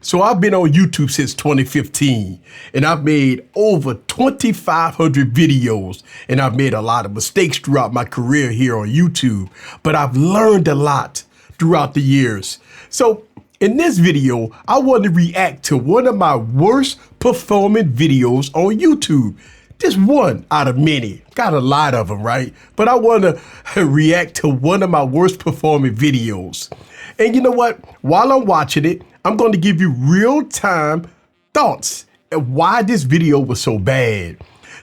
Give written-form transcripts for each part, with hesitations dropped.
So I've been on YouTube since 2015 and I've made over 2,500 videos and I've made a lot of mistakes throughout my career here on YouTube, but I've learned a lot throughout the years. So in this video, I want to react to one of my worst performing videos on YouTube. Just one out of many. Got a lot of them, right? But I want to react to one of my worst performing videos. And you know what? While I'm watching it, I'm going to give you real-time thoughts of why this video was so bad.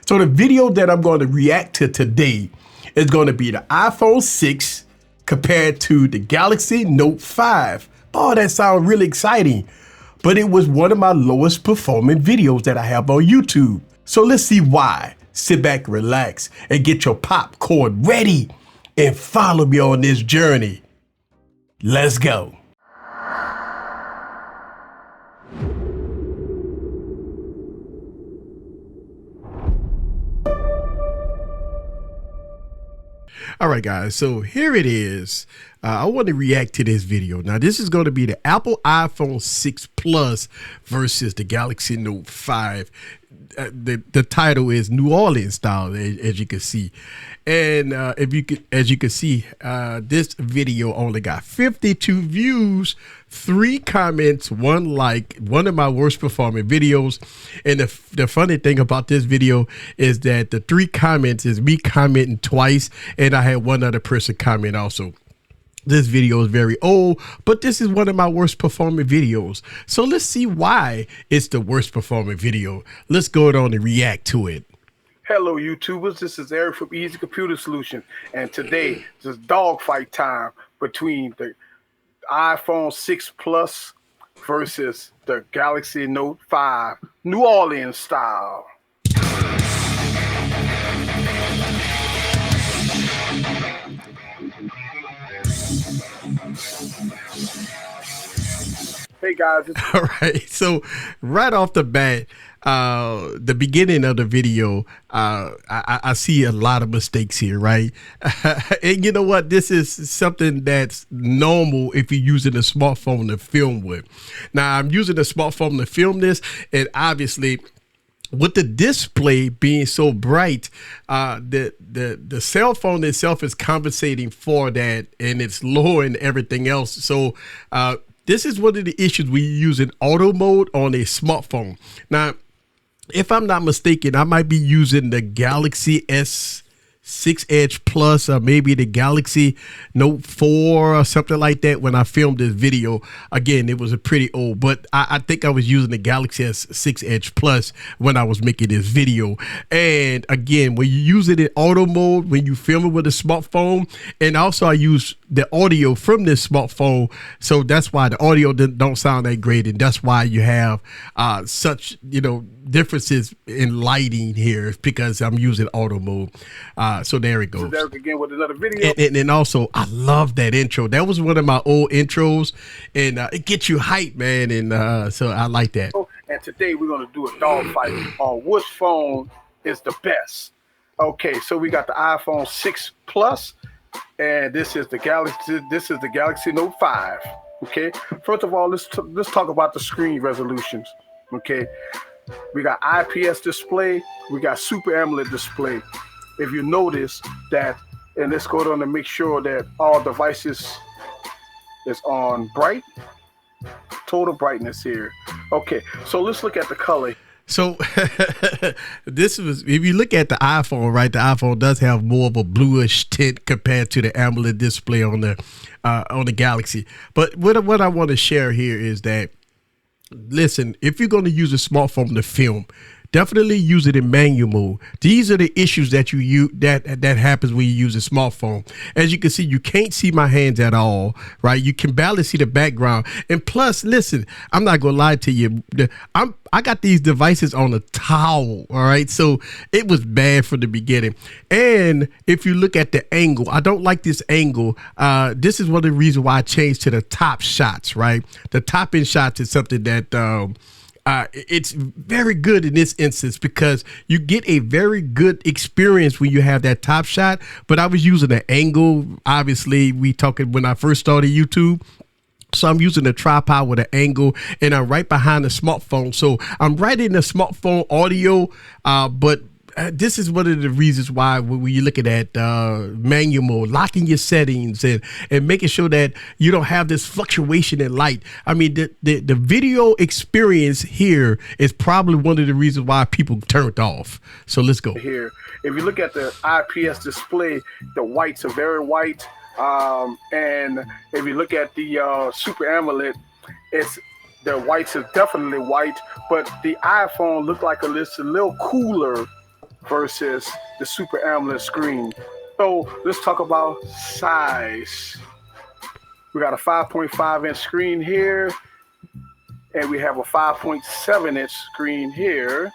So the video that I'm going to react to today is going to be the iPhone 6 compared to the Galaxy Note 5. Oh, that sounds really exciting. But it was one of my lowest performing videos that I have on YouTube. So let's see why. Sit back, relax, and get your popcorn ready and follow me on this journey. Let's go. All right, guys, so here it is. I want to react to this video. Now, this is going to be the Apple iPhone 6 Plus versus the Galaxy Note 5. The title is New Orleans style, as you can see. And as you can see, this video only got 52 views, 3 comments, 1 like, one of my worst performing videos. And the funny thing about this video is that the 3 comments is me commenting twice, and I had 1 other person comment also. This video is very old, but this is one of my worst performing videos. So let's see why it's the worst performing video. Let's go on and react to it. Hello, YouTubers. This is Eric from Easy Computer Solution, and today is dogfight time between the iPhone 6 Plus versus the Galaxy Note 5, New Orleans style. Hey guys. All right, so right off the bat, the beginning of the video, I see a lot of mistakes here, right? And you know what? This is something that's normal if you're using a smartphone to film with. Now, I'm using a smartphone to film this, and with the display being so bright, the cell phone itself is compensating for that, and it's lowering everything else. So this is one of the issues we use in auto mode on a smartphone. Now, if I'm not mistaken, I might be using the Galaxy S6 Edge Plus or maybe the Galaxy Note 4 or something like that when I filmed this video. Again, it was a pretty old, but I think I was using the Galaxy S6 Edge Plus when I was making this video. And again, when you use it in auto mode, when you film it with a smartphone, and also I use the audio from this smartphone, so that's why the audio don't sound that great, and that's why you have such differences in lighting here, because I'm using auto mode. So there it goes. Derek again with another video. And also, I love that intro. That was one of my old intros, and it gets you hyped, man. And so I like that. And today we're going to do a dogfight on which phone is the best. Okay, so we got the iPhone 6 Plus, and this is the Galaxy Note 5. Okay, first of all, let's talk about the screen resolutions. Okay, we got IPS display, we got Super AMOLED display. If you notice that, and let's go down to make sure that all devices is on bright, total brightness here. Okay, so let's look at the color. So this was, if you look at the iPhone, right, the iPhone does have more of a bluish tint compared to the AMOLED display on the Galaxy. But what I want to share here is that, listen, if you're going to use a smartphone to film, definitely use it in manual mode. These are the issues that that happens when you use a smartphone. As you can see, you can't see my hands at all, right? You can barely see the background. And plus, listen, I'm not gonna lie to you. I got these devices on a towel, all right? So it was bad from the beginning. And if you look at the angle, I don't like this angle. This is one of the reasons why I changed to the top shots, right? The top end shots is something that it's very good in this instance because you get a very good experience when you have that top shot. But I was using an angle. Obviously, we talking when I first started YouTube. So I'm using a tripod with an angle, and I'm right behind the smartphone. So I'm right in the smartphone audio, but this is one of the reasons why when you're looking at manual mode, locking your settings and making sure that you don't have this fluctuation in light. I mean, the video experience here is probably one of the reasons why people turned off. So let's go. Here, if you look at the IPS display, the whites are very white. And if you look at the Super AMOLED, the whites are definitely white, but the iPhone looked like a little cooler versus the Super AMOLED screen. So let's talk about size. We got a 5.5 inch screen here, and we have a 5.7 inch screen here.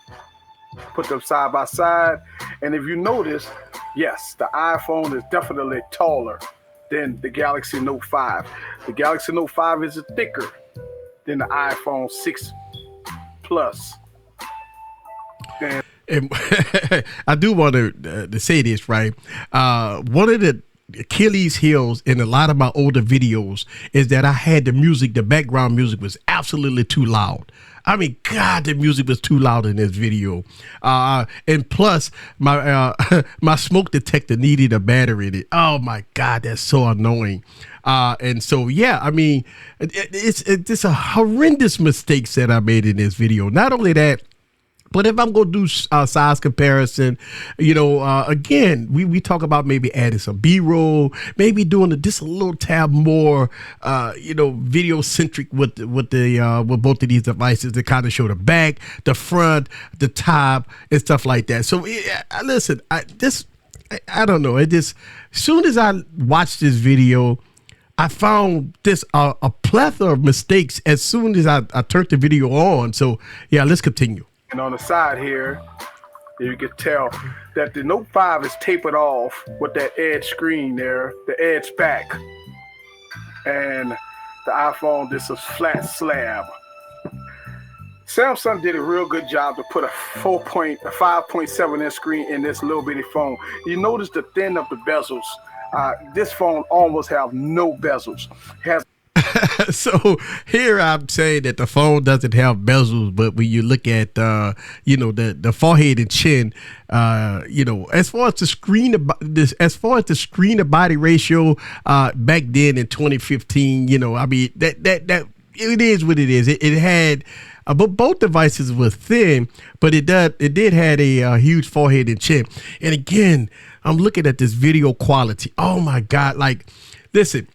Put them side by side, and if you notice, yes, the iPhone is definitely taller than the Galaxy Note 5. The Galaxy Note 5 is thicker than the iPhone 6 Plus. And I do want to say this, right? One of the Achilles heels in a lot of my older videos is that I had the background music was absolutely too loud. I mean, God, the music was too loud in this video. And plus, my my smoke detector needed a battery in it. Oh my God, that's so annoying. And so, yeah, I mean, it's a horrendous mistakes that I made in this video. Not only that, but if I'm going to do size comparison, again, we talk about maybe adding some B-roll, maybe doing just a little tab more, video centric with both of these devices to kind of show the back, the front, the top, and stuff like that. So listen, I don't know. It just, as soon as I watched this video, I found this a plethora of mistakes as soon as I turned the video on. So yeah, let's continue. And on the side here, you can tell that the Note 5 is tapered off with that edge screen there, the edge back. And the iPhone, this is flat slab. Samsung did a real good job to put a 5.7 inch screen in this little bitty phone. You notice the thin of the bezels. This phone almost have no bezels. It has So here I'm saying that the phone doesn't have bezels, but when you look at the forehead and chin, as far as the screen to body ratio back then in 2015, I mean that it is what it is. It had. But both devices were thin, but it did had a huge forehead and chin. And again, I'm looking at this video quality. Oh my God! Like, listen.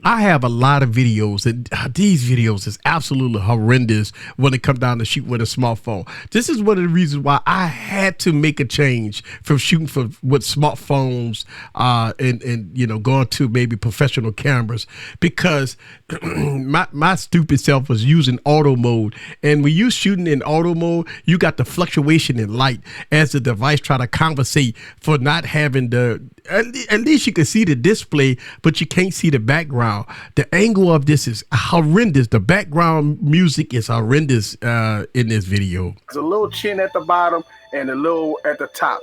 I have a lot of videos, and these videos is absolutely horrendous when it comes down to shoot with a smartphone. This is one of the reasons why I had to make a change from shooting with smartphones and going to maybe professional cameras, because my stupid self was using auto mode. And when you're shooting in auto mode, you got the fluctuation in light as the device try to compensate for not having at least you can see the display, but you can't see the background. The angle of this is horrendous. The background music is horrendous in this video. There's a little chin at the bottom and a little at the top.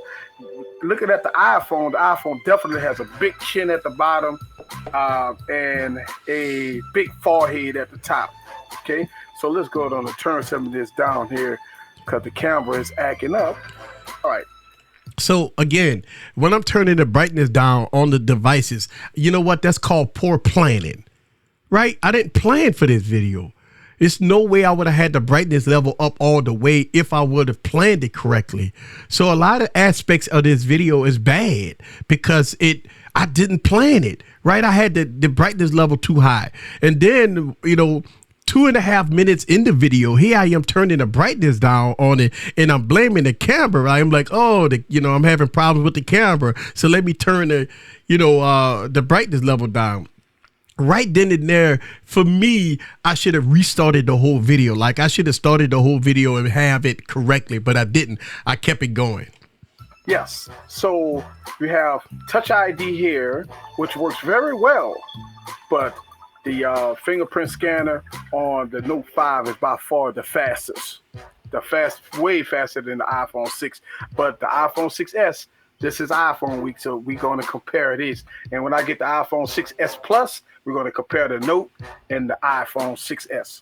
Looking at the iPhone definitely has a big chin at the bottom and a big forehead at the top. Okay, so let's go on to turn some of this down here because the camera is acting up. All right. So again, when I'm turning the brightness down on the devices, you know what? That's called poor planning, right? I didn't plan for this video. There's no way I would have had the brightness level up all the way if I would have planned it correctly. So a lot of aspects of this video is bad because I didn't plan it, right? I had the brightness level too high. And then, 2.5 minutes in the video, here I am turning the brightness down on it, and I'm blaming the camera. I'm like, I'm having problems with the camera, so let me turn the brightness level down. Right then and there, for me, I should have restarted the whole video. Like, I should have started the whole video and have it correctly, but I didn't. I kept it going. Yes. So we have Touch ID here, which works very well, but the fingerprint scanner on the Note 5 is by far the fastest. Way faster than the iPhone 6. But the iPhone 6S This is iPhone week, so we're going to compare these. And when I get the iPhone 6S Plus, we're going to compare the Note and the iPhone 6S.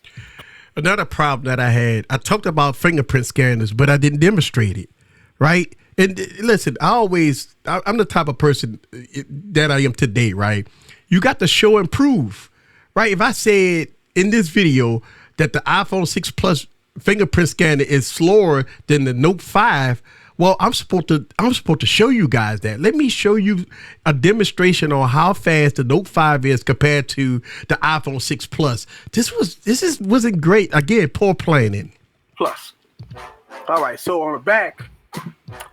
Another problem that I had, I talked about fingerprint scanners, but I didn't demonstrate it, right? And listen, I'm the type of person that I am today, right? You got to show and prove, right? If I said in this video that the iPhone 6 Plus fingerprint scanner is slower than the Note 5, well, I'm supposed to show you guys that. Let me show you a demonstration on how fast the Note 5 is compared to the iPhone 6 Plus. Wasn't great. Again, poor planning. Plus. All right, so on the back,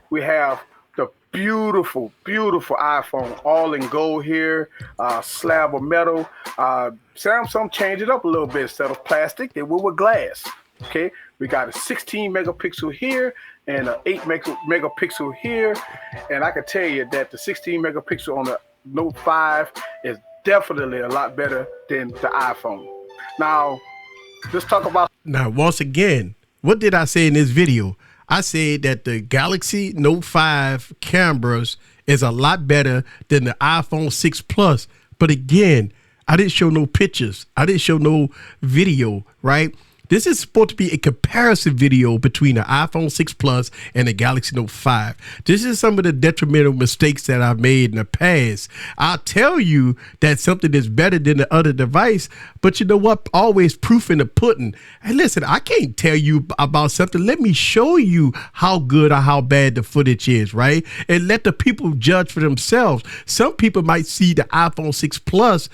we have the beautiful, beautiful iPhone, all in gold here, slab of metal. Samsung changed it up a little bit. Instead of plastic, they went with glass. Okay, we got a 16 megapixel here and an 8 megapixel here. And I can tell you that the 16 megapixel on the Note 5 is definitely a lot better than the iPhone. Now, let's talk about... Now, once again, what did I say in this video? I said that the Galaxy Note 5 cameras is a lot better than the iPhone 6 Plus. But again, I didn't show no pictures. I didn't show no video, right? This is supposed to be a comparison video between the iPhone 6 Plus and the Galaxy Note 5. This is some of the detrimental mistakes that I've made in the past. I'll tell you that something is better than the other device, but you know what? Always proof in the pudding. And listen, I can't tell you about something. Let me show you how good or how bad the footage is, right? And let the people judge for themselves. Some people might see the iPhone 6 Plus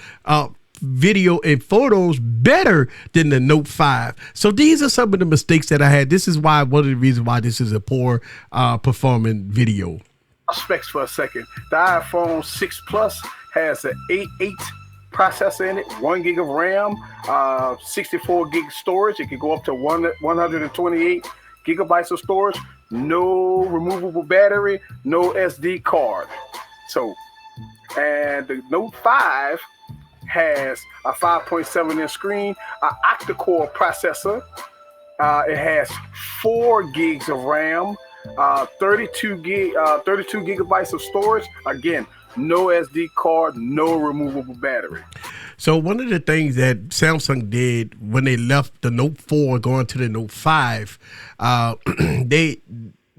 video and photos better than the Note 5. So these are some of the mistakes that I had. This is why one of the reasons why this is a poor performing video. Specs for a second. The iPhone 6 Plus has an 8.8 processor in it, 1 gig of RAM, 64 gig storage. It can go up to 128 gigabytes of storage. No removable battery, no SD card. So, and the Note 5 has a 5.7-inch screen, an octa-core processor. It has 4 gigs of RAM, 32 gigabytes of storage. Again, no SD card, no removable battery. So one of the things that Samsung did when they left the Note 4 going to the Note 5,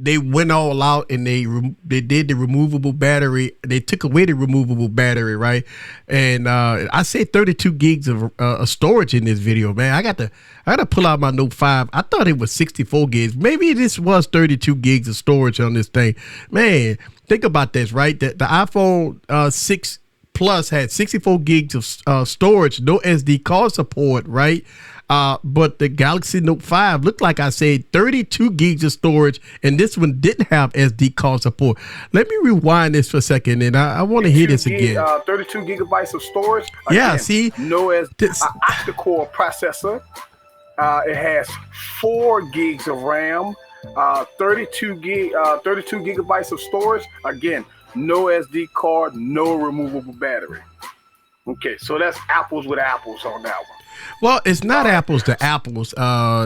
they went all out and they did the removable battery. They took away the removable battery, right? And I said 32 gigs of storage in this video, man. I got to pull out my Note 5. I thought it was 64 gigs. Maybe this was 32 gigs of storage on this thing. Man, think about this, right? The iPhone 6 Plus had 64 gigs of storage, no SD card support, right? But the Galaxy Note 5 looked like I said 32 gigs of storage, and this one didn't have SD card support. Let me rewind this for a second, and I want to hear this again. 32 gigabytes of storage. Again, yeah, see? No octa-core processor. It has 4 gigs of RAM, 32 gigabytes of storage. Again, no SD card, no removable battery. Okay, so that's apples with apples on that one. Well, it's not apples to apples. The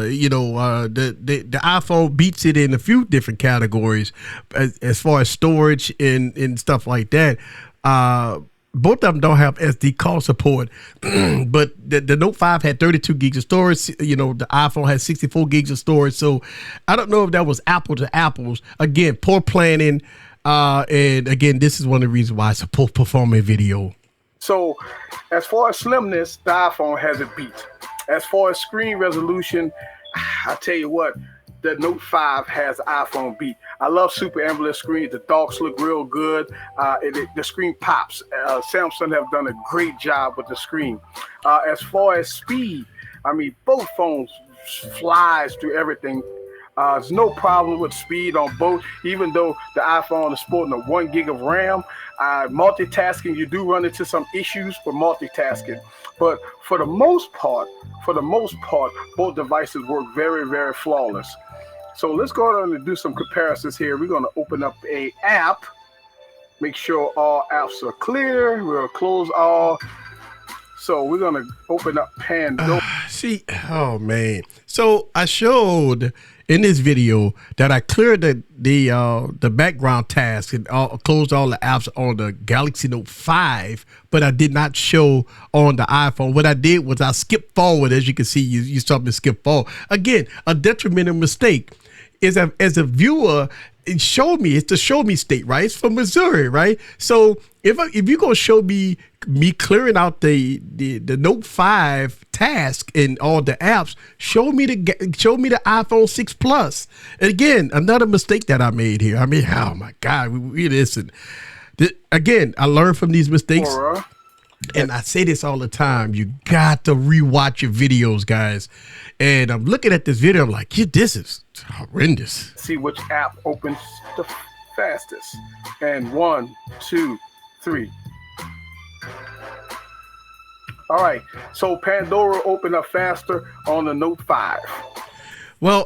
iPhone beats it in a few different categories as far as storage and stuff like that. Both of them don't have SD card support, but the Note 5 had 32 gigs of storage. You know, the iPhone has 64 gigs of storage. So I don't know if that was apple to apples. Again, poor planning. And again, this is one of the reasons why it's a poor performing video. So as far as slimness, the iPhone has it beat. As far as screen resolution, I tell you what, the Note 5 has iPhone beat. I love Super AMOLED screen. The dots look real good. The screen pops. Samsung have done a great job with the screen. As far as speed, I mean, both phones flies through everything. There's no problem with speed on both, even though the iPhone is sporting a 1 gig of RAM. Multitasking, you do run into some issues with multitasking, but for the most part, both devices work very, very flawless. So let's go on and do some comparisons here. We're going to open up a app, make sure all apps are clear. We'll close all. So we're going to open up Pandora. Oh man. So I showed in this video that I cleared the background task and closed all the apps on the Galaxy Note 5, but I did not show on the iPhone. What I did was I skipped forward. As you can see, you saw me skip forward. Again, a detrimental mistake. As a viewer, it's the show me state, right? It's from Missouri, right? So if you're gonna show me clearing out the Note 5 task and all the apps, show me the iPhone 6 Plus. And again, another mistake that I made here. I mean, oh my God, we listen. Again, I learned from these mistakes. And I say this all the time. You got to rewatch your videos, guys. And I'm looking at this video. I'm like, yeah, this is horrendous. See which app opens the fastest. And 1, 2, 3. All right. So Pandora opened up faster on the Note 5. Well,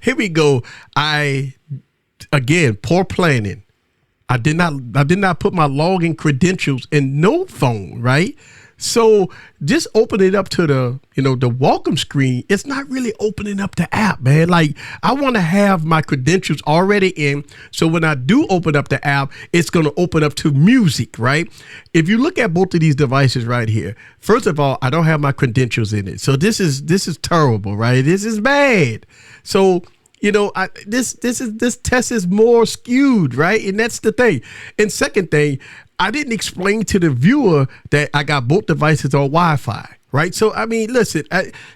here we go. Again, poor planning. I did not put my login credentials in no phone, right? So just open it up to the welcome screen. It's not really opening up the app, man. Like, I want to have my credentials already in. So when I do open up the app, it's going to open up to music, right? If you look at both of these devices right here, first of all, I don't have my credentials in it. So this is terrible, right? This is bad. So this test is more skewed, right? And that's the thing. And second thing, I didn't explain to the viewer that I got both devices on Wi-Fi, right? So I mean, listen,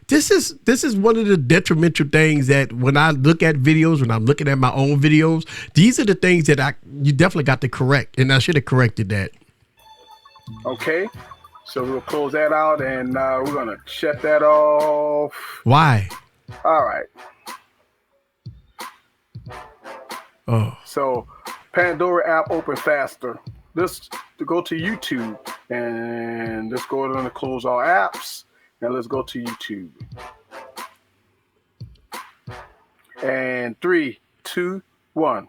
this is one of the detrimental things that when I look at videos, when I'm looking at my own videos, these are the things that you definitely got to correct, and I should have corrected that. Okay, so we'll close that out, and we're gonna shut that off. Why? All right. Oh. So Pandora app open faster. Let's go to YouTube, and let's go to close all apps, and let's go to YouTube. And 3, 2, 1.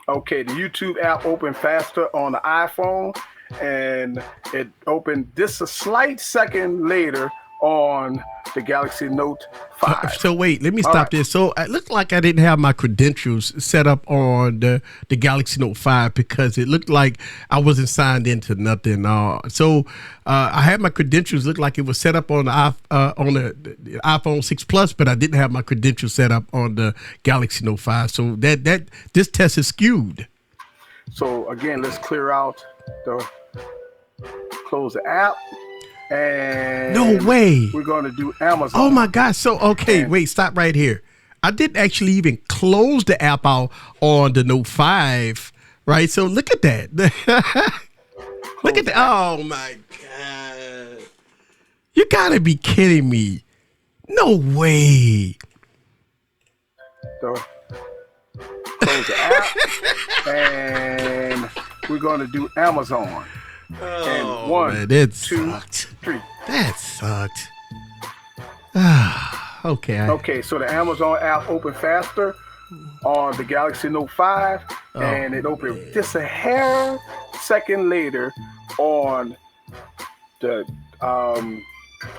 Okay, the YouTube app opened faster on the iPhone, and it opened just a slight second later on the Galaxy Note 5. So wait, let me stop there. So it looked like I didn't have my credentials set up on the Galaxy Note 5 because it looked like I wasn't signed into nothing. So I had my credentials, looked like it was set up on the iPhone 6 Plus, but I didn't have my credentials set up on the Galaxy Note 5. So this test is skewed. So again, let's clear out close the app. And no way. We're going to do Amazon. Oh my gosh. So, okay, wait, stop right here. I didn't actually even close the app out on the Note 5, right? So look at that. Look at that. Oh my God. You gotta be kidding me. No way. So close the app, and we're going to do Amazon. And 1, 2, 3. That sucked. Okay. Okay, so the Amazon app opened faster on the Galaxy Note 5, and it opened just a hair second later on the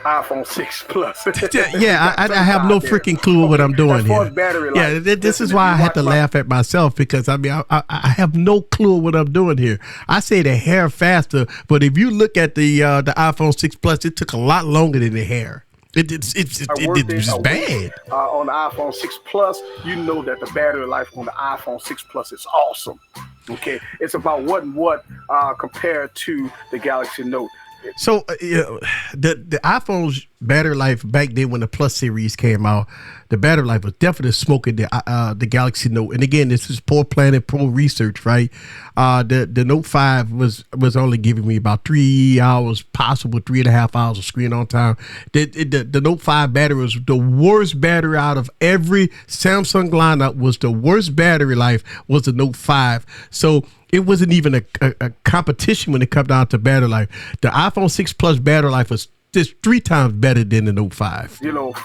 iPhone 6 Plus. Yeah, I have no freaking clue what I'm doing here. Battery life, this is why I had to laugh at myself, because I mean, I have no clue what I'm doing here. I say the hair faster, but if you look at the iPhone 6 Plus, it took a lot longer than the hair. It was bad. On the iPhone 6 Plus, you know that the battery life on the iPhone 6 Plus is awesome. Okay, it's about what compared to the Galaxy Note. So the iPhone's battery life back then when the Plus series came out, the battery life was definitely smoking the Galaxy Note. And again, this is poor planning, poor research, right? The Note 5 was only giving me about 3 hours, possible 3.5 hours of screen on time. The Note 5 battery was the worst battery out of every Samsung lineup. Was the worst battery life was the Note 5. So it wasn't even a competition when it comes down to battery life. The iPhone 6 Plus battery life was just 3 times better than the Note 5.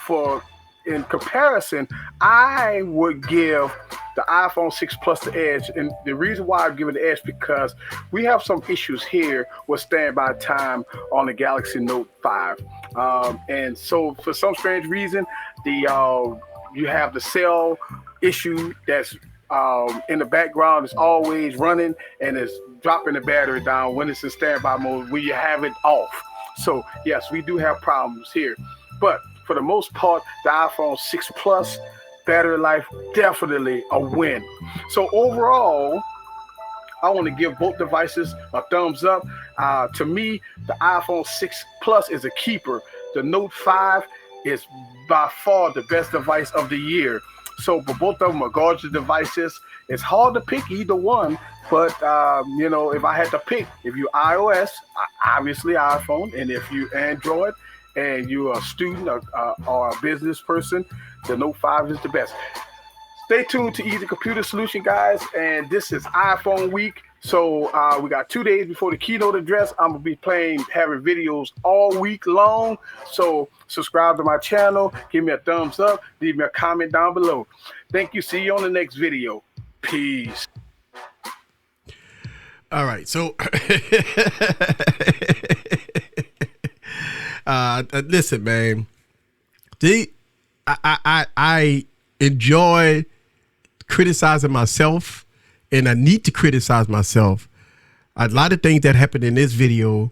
For in comparison, I would give the iPhone 6 Plus the edge. And the reason why I give it the edge because we have some issues here with standby time on the Galaxy Note 5. And so for some strange reason, you have the cell issue that's in the background. It's always running and it's dropping the battery down when it's in standby mode when you have it off. So yes, we do have problems here. But for the most part, the iPhone 6 Plus battery life definitely a win. So overall, I want to give both devices a thumbs up. To me, the iPhone 6 Plus is a keeper. The Note 5 is by far the best device of the year. So, but both of them are gorgeous devices. It's hard to pick either one, but if I had to pick, if you iOS, obviously iPhone, and if you Android and you're a student or a business person, the Note 5 is the best. Stay tuned to Easy Computer Solution, guys, and this is iPhone week. So we got 2 days before the keynote address. I'm gonna be having videos all week long. So subscribe to my channel, give me a thumbs up, leave me a comment down below. Thank you. See you on the next video. Peace. All right. So listen, man. I enjoy criticizing myself, and I need to criticize myself. A lot of things that happened in this video,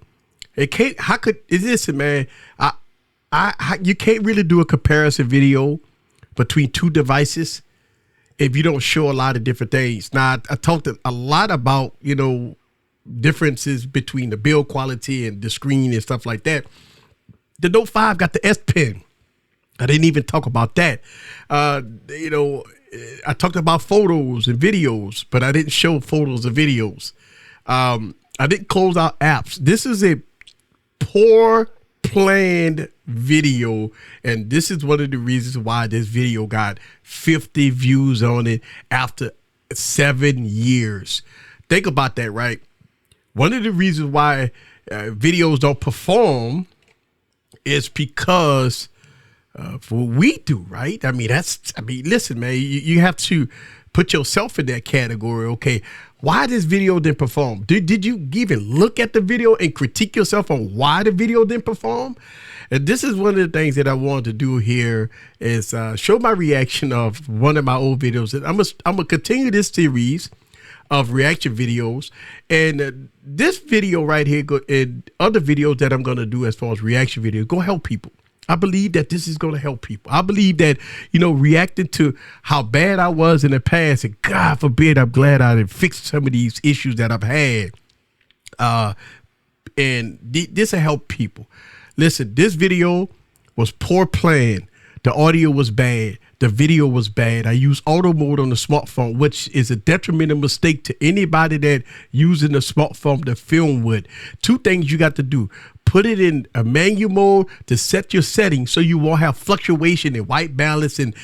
listen, man. You can't really do a comparison video between two devices if you don't show a lot of different things. Now, I talked a lot about, differences between the build quality and the screen and stuff like that. The Note 5 got the S Pen. I didn't even talk about that. I talked about photos and videos, but I didn't show photos or videos. I didn't close out apps. This is a poor planned video, and this is one of the reasons why this video got 50 views on it after 7 years. Think about that, right? One of the reasons why videos don't perform is because for what we do, right? Listen, man, you have to put yourself in that category. Okay, why this video didn't perform? Did you even look at the video and critique yourself on why the video didn't perform? And this is one of the things that I wanted to do here is show my reaction of one of my old videos. And I'm gonna continue this series of reaction videos, and this video right here and other videos that I'm gonna do as far as reaction videos go help people. I believe that this is going to help people. I believe that, reacting to how bad I was in the past, and God forbid, I'm glad I didn't fix some of these issues that I've had. This will help people. Listen, this video was poor plan. The audio was bad. The video was bad. I used auto mode on the smartphone, which is a detrimental mistake to anybody that using a smartphone to film with. Two things you got to do. Put it in a manual mode to set your settings so you won't have fluctuation in white balance and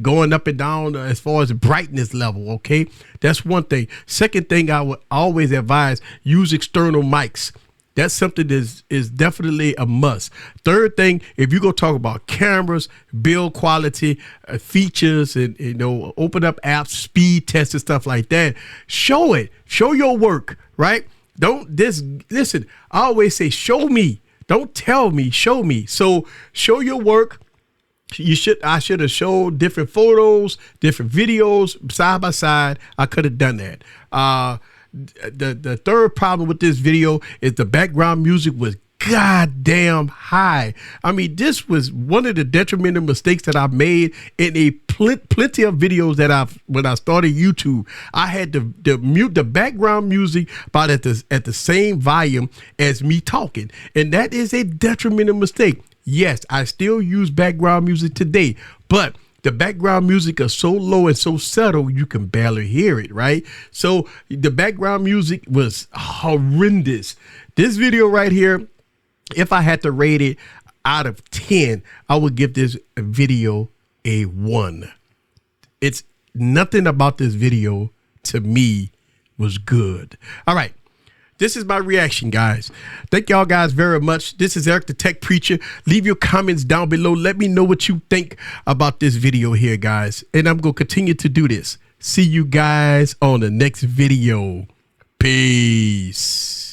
going up and down as far as brightness level, okay? That's one thing. Second thing, I would always advise, use external mics. That's something that is definitely a must. Third thing, if you go talk about cameras, build quality, features, and open up apps, speed tests and stuff like that, show it. Show your work, right? Listen, I always say, show me. Don't tell me, show me. So show your work. I should have showed different photos, different videos side by side. I could have done that. The third problem with this video is the background music was goddamn high. I mean, this was one of the detrimental mistakes that I've made in plenty of videos that when I started YouTube. I had to mute the background music about at the same volume as me talking, and that is a detrimental mistake. Yes, I still use background music today, but the background music is so low and so subtle you can barely hear it, right? So the background music was horrendous. This video right here, if I had to rate it out of 10, I would give this video a 1. It's nothing about this video to me was good. All right. This is my reaction, guys. Thank y'all guys very much. This is Eric the Tech Preacher. Leave your comments down below. Let me know what you think about this video here, guys. And I'm going to continue to do this. See you guys on the next video. Peace.